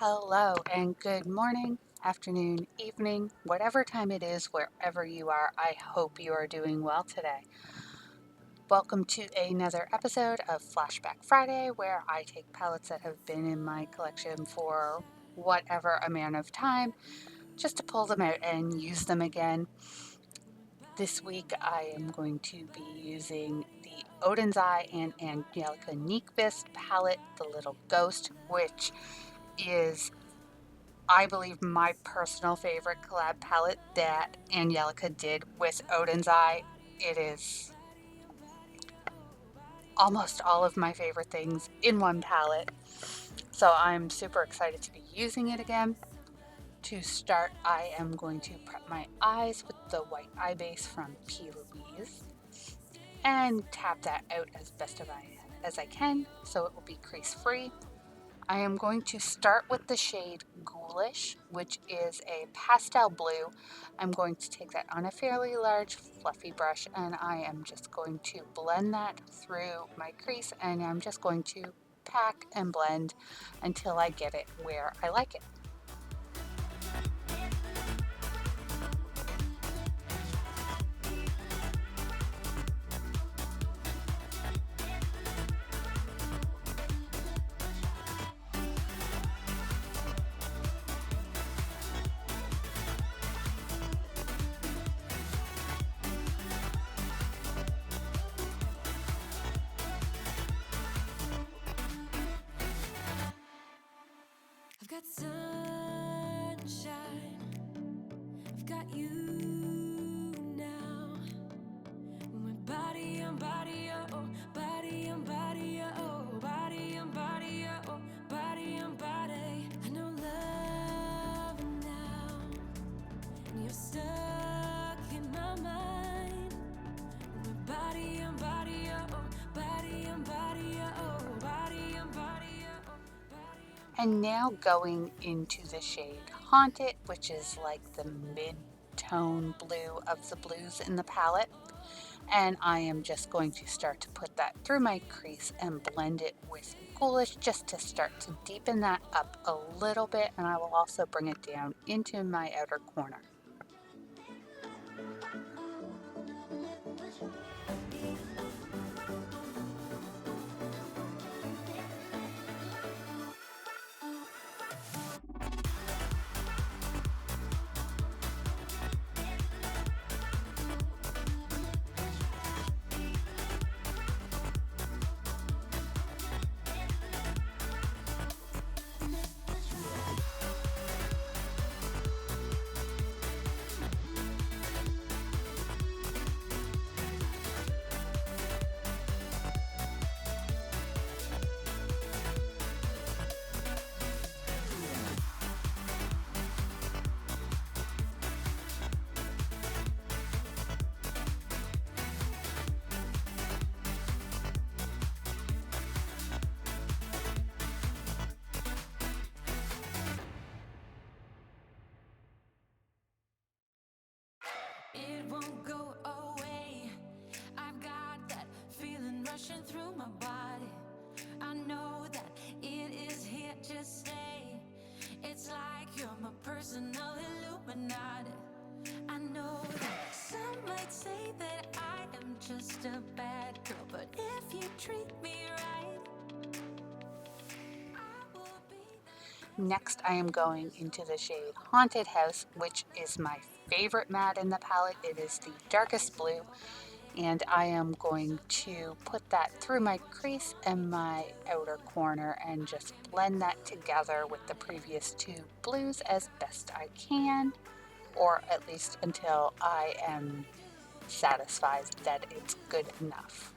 Hello and good morning, afternoon, evening, whatever time it is, wherever you are. I hope you are doing well today. Welcome to another episode of Flashback Friday, where I take palettes that have been in my collection for whatever amount of time just to pull them out and use them again. This week I am going to be using the Oden's Eye and Angelica Nyqvist palette, The Little Ghost, which is, I believe, my personal favorite collab palette that Angelica did with Oden's Eye. It is almost all of my favorite things in one palette. So I'm super excited to be using it again. To start, I am going to prep my eyes with the white eye base from P.Louise and tap that out as best as I can so it will be crease free. I am going to start with the shade Ghoulish, which is a pastel blue. I'm going to take that on a fairly large fluffy brush and I am just going to blend that through my crease, and I'm just going to pack and blend until I get it where I like it. I've got sunshine, I've got you now. My body on body, oh, body on body, oh, body on body, oh, body on body. I know love now, and you're stuck in my mind. My body on body, oh, body on body, oh, body on body, oh. And now going into the shade Haunted, which is like the mid-tone blue of the blues in the palette. And I am just going to start to put that through my crease and blend it with Ghoulish just to start to deepen that up a little bit, and I will also bring it down into my outer corner. It won't go away. I've got that feeling rushing through my body. I know that it is here to stay. It's like you're my personal Illuminati. I know that some might say that I am just a bad girl, but if you treat me right, I will be the Next, I am going into the shade Haunted House, which is my favorite matte in the palette. It is the darkest blue, and I am going to put that through my crease and my outer corner and just blend that together with the previous two blues as best I can, or at least until I am satisfied that it's good enough.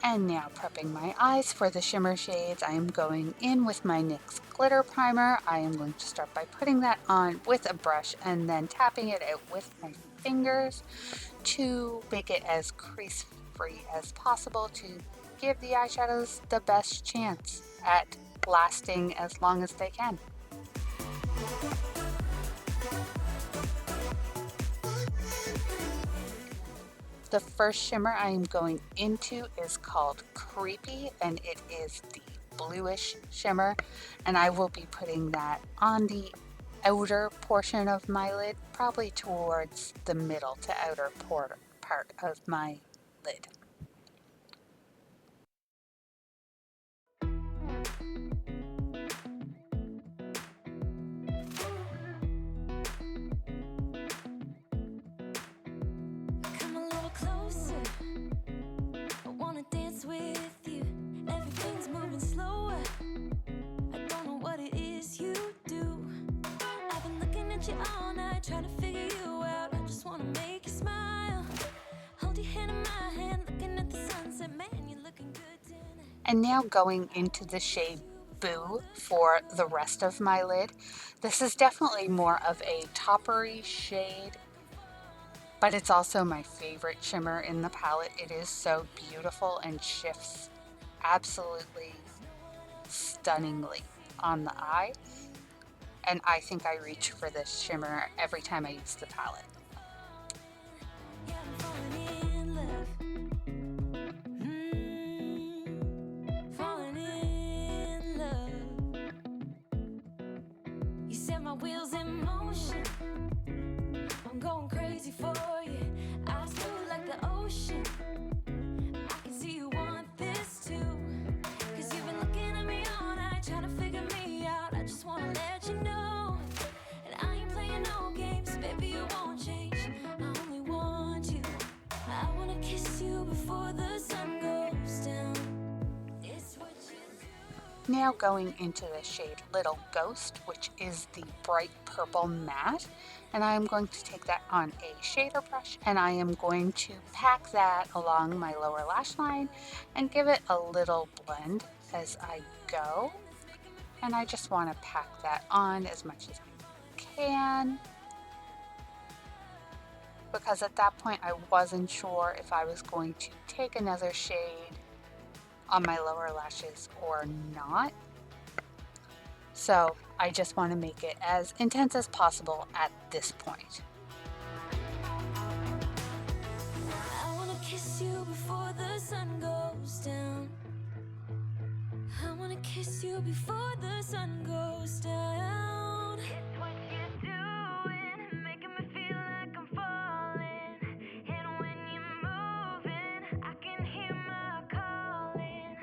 And now prepping my eyes for the shimmer shades, I am going in with my NYX glitter primer. I am going to start by putting that on with a brush and then tapping it out with my fingers to make it as crease free as possible to give the eyeshadows the best chance at lasting as long as they can. The first shimmer I am going into is called Creepy, and it is the bluish shimmer, and I will be putting that on the outer portion of my lid, probably towards the middle to outer part of my lid. Come a little closer. I wanna dance with you. Everything's moving slower. I don't know what it is you do. I've been looking at you all night, trying to figure you out. I just wanna make you smile. Hold your hand in my hand, looking at the sunset. Man, you're looking good tonight. And now going into the shade Boo for the rest of my lid. This is definitely more of a toppery shade, but it's also my favorite shimmer in the palette. It is so beautiful and shifts absolutely stunningly on the eye. And I think I reach for this shimmer every time I use the palette. Yeah, I'm falling in love. Falling in love. You set my wheels in motion. I'm going crazy for you. I feel like the ocean. I can see you want this too. Cause you've been looking at me all night, trying to figure me out. I just wanna let you know. And I ain't playing no games, baby, you won't change. I only want you. I wanna kiss you before the sun goes down. It's what you do. Now going into the shade Little Ghost, which is the bright purple matte. And I am going to take that on a shader brush and I am going to pack that along my lower lash line and give it a little blend as I go. And I just want to pack that on as much as I can, because at that point I wasn't sure if I was going to take another shade on my lower lashes or not. So I just want to make it as intense as possible at this point. I wanna kiss you before the sun goes down. I wanna kiss you before the sun goes down. It's what you're doing, making me feel like I'm falling. And when you're moving, I can hear my calling.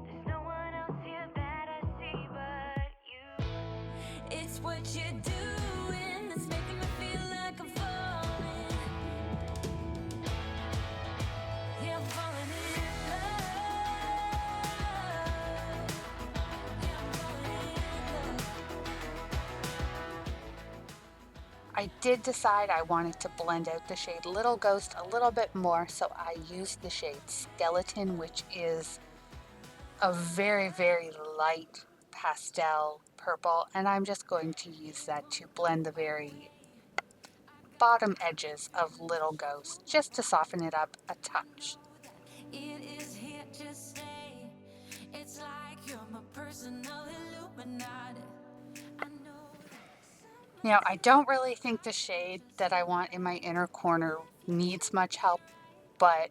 There's no one else here that I see but you. It's what you're doing that's making me feel like I'm falling. Yeah, I'm falling in love. Yeah, I'm falling in love. I did decide I wanted to blend out the shade Little Ghost a little bit more, so I used the shade Skeleton, which is a very, very light pastel purple, and I'm just going to use that to blend the very bottom edges of Little Ghost, just to soften it up a touch. It is here to stay. It's like you're my personal Illuminati. I know that Now, I don't really think the shade that I want in my inner corner needs much help, but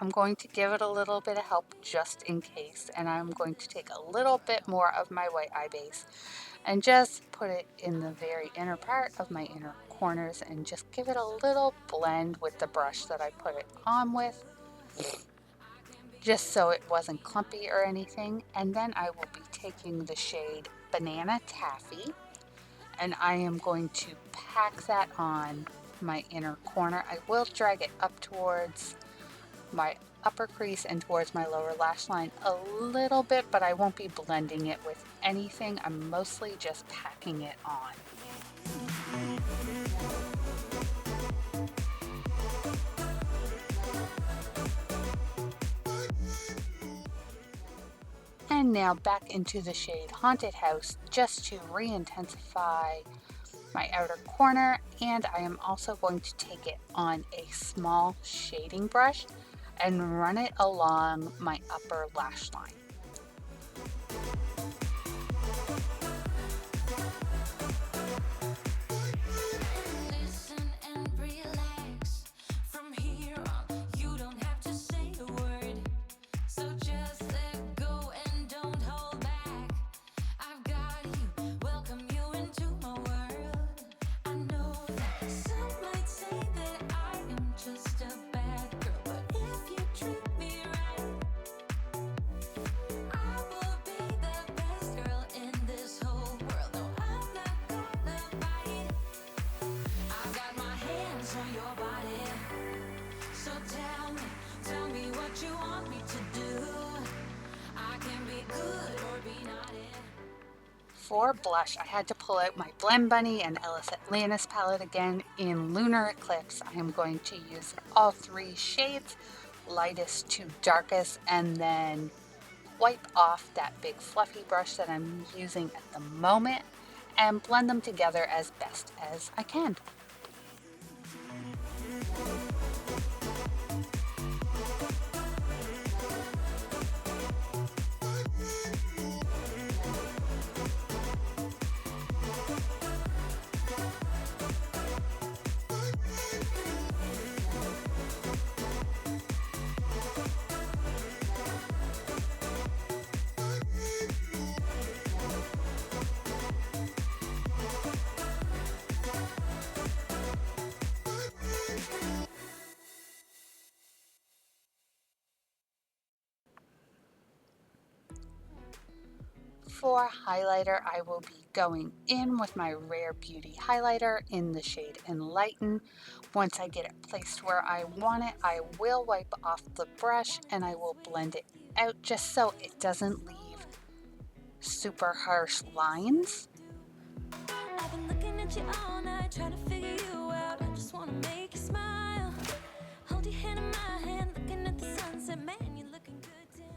I'm going to give it a little bit of help just in case, and I'm going to take a little bit more of my white eye base and just put it in the very inner part of my inner corners and just give it a little blend with the brush that I put it on with, just so it wasn't clumpy or anything. And then I will be taking the shade Banana Taffy, and I am going to pack that on my inner corner. I will drag it up towards my upper crease and towards my lower lash line a little bit, but I won't be blending it with anything. I'm mostly just packing it on. going now back into the shade Haunted House just to re-intensify my outer corner, and I am also going to take it on a small shading brush and run it along my upper lash line. For blush, I had to pull out my Blend Bunny and Ellis Atlantis palette again in Lunar Eclipse. I am going to use all three shades, lightest to darkest, and then wipe off that big fluffy brush that I'm using at the moment and blend them together as best as I can. For highlighter, I will be going in with my Rare Beauty highlighter in the shade Enlighten. Once I get it placed where I want it, I will wipe off the brush and I will blend it out just so it doesn't leave super harsh lines. I've been looking at you all night, trying to figure you out. I just wanna make you smile. Hold your hand in my hand, looking at the sunset. Man, you're looking good tonight.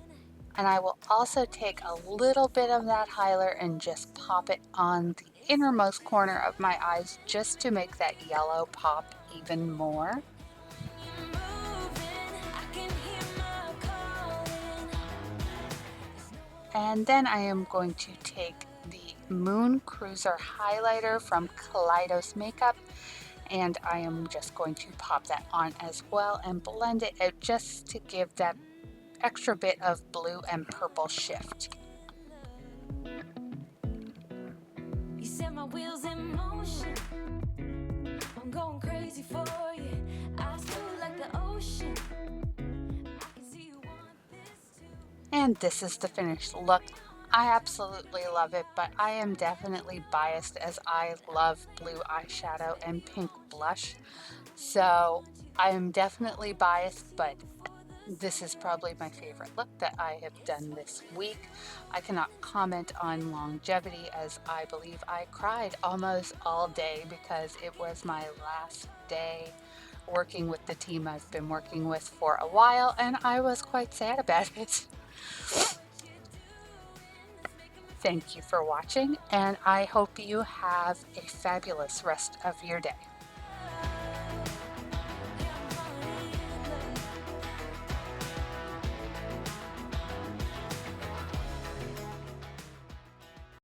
And I will also take a little bit of that highlighter and just pop it on the innermost corner of my eyes just to make that yellow pop even more. You're moving, I can hear my calling. And then I am going to take the Moon Cruiser highlighter from Kaleidos Makeup, and I am just going to pop that on as well and blend it out just to give that extra bit of blue and purple shift. You set my wheels in motion. I'm going crazy for you. Eyes blue like the ocean. I can see you want this too. And this is the finished look. I absolutely love it, but I am definitely biased as I love blue eyeshadow and pink blush. So I am definitely biased, but this is probably my favorite look that I have done this week. I cannot comment on longevity as I believe I cried almost all day because it was my last day working with the team I've been working with for a while, and I was quite sad about it. Thank you for watching, and I hope you have a fabulous rest of your day.